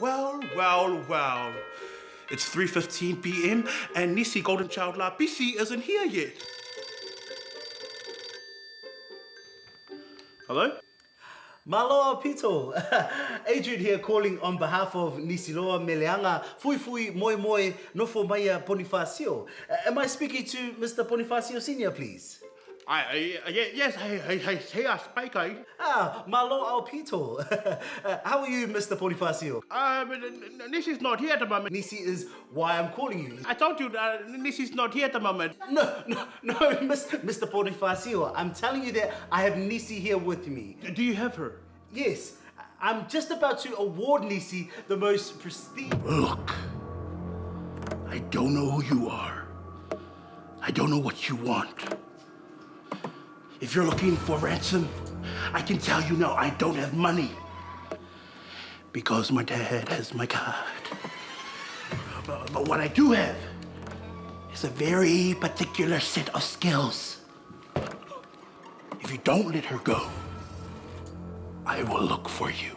Well, well, well. It's 3:15 p.m. and Nisi Golden Child La Bisi isn't here yet. Hello? Maloa Pito. Adrian here calling on behalf of Nisiloa Meleanga, Fui Fui Moi Moi Nofo Maya Ponifasio. Am I speaking to Mr. Ponifasio Senior, please? Yes, hey, Spike. Maloa Pito. How are you, Mr. Ponifasio? Nisi's not here at the moment. Nisi is why I'm calling you. I told you that Nisi's not here at the moment. No, Mr. Ponifasio. I'm telling you that I have Nisi here with me. Do you have her? Yes, I'm just about to award Nisi the most prestigious... Look, I don't know who you are. I don't know what you want. If you're looking for ransom, I can tell you now I don't have money. Because my dad has my card. But what I do have is a very particular set of skills. If you don't let her go, I will look for you.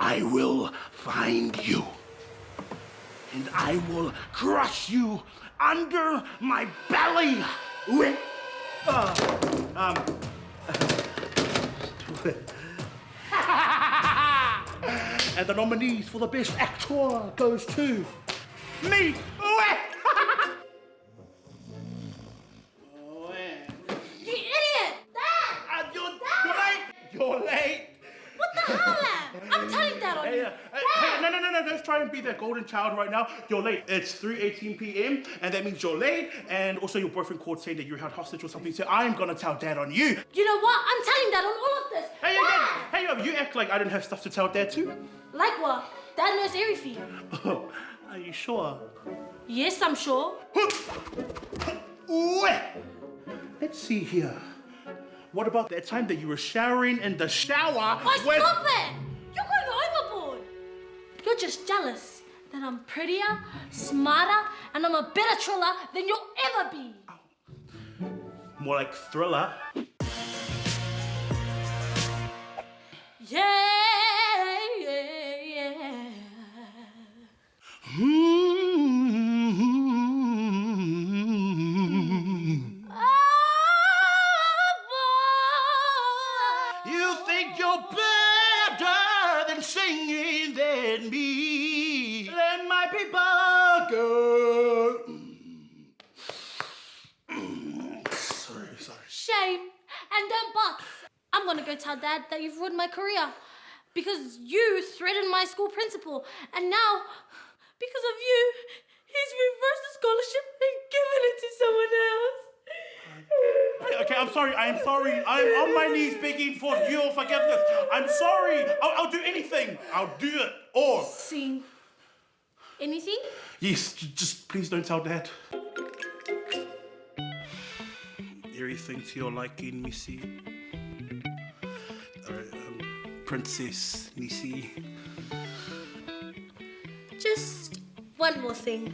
I will find you. And I will crush you under my belly. And the nominees for the best actor goes to me. You idiot! Dad! You're late. What the hell, Lam? I'm telling Dad on you. No, let's try and be that golden child right now. You're late. It's 3:18 p.m. and that means you're late. And also your boyfriend called saying that you're held hostage or something. So I'm gonna tell Dad on you. You know what? I'm telling Dad on all of this. Hey, you act like I didn't have stuff to tell Dad too. Like what? Dad knows everything. Oh, are you sure? Yes, I'm sure. Let's see here. What about that time that you were showering in the shower? Oh, stop it! You're going overboard. You're just jealous that I'm prettier, smarter, and I'm a better triller than you'll ever be. More like Thriller. Yeah. You think you're better than singing than me? Let my people go. Sorry. Shame. And don't box. I'm gonna go tell Dad that you've ruined my career. Because you threatened my school principal. And now, because of you, he's reversed the scholarship and given it to someone else. Okay, I'm sorry. I'm on my knees begging for your forgiveness. I'm sorry. I'll do anything. I'll do it. Or... Sing. Anything? Yes, just please don't tell Dad. Everything to your liking, Missy. Princess, Missy. Just one more thing.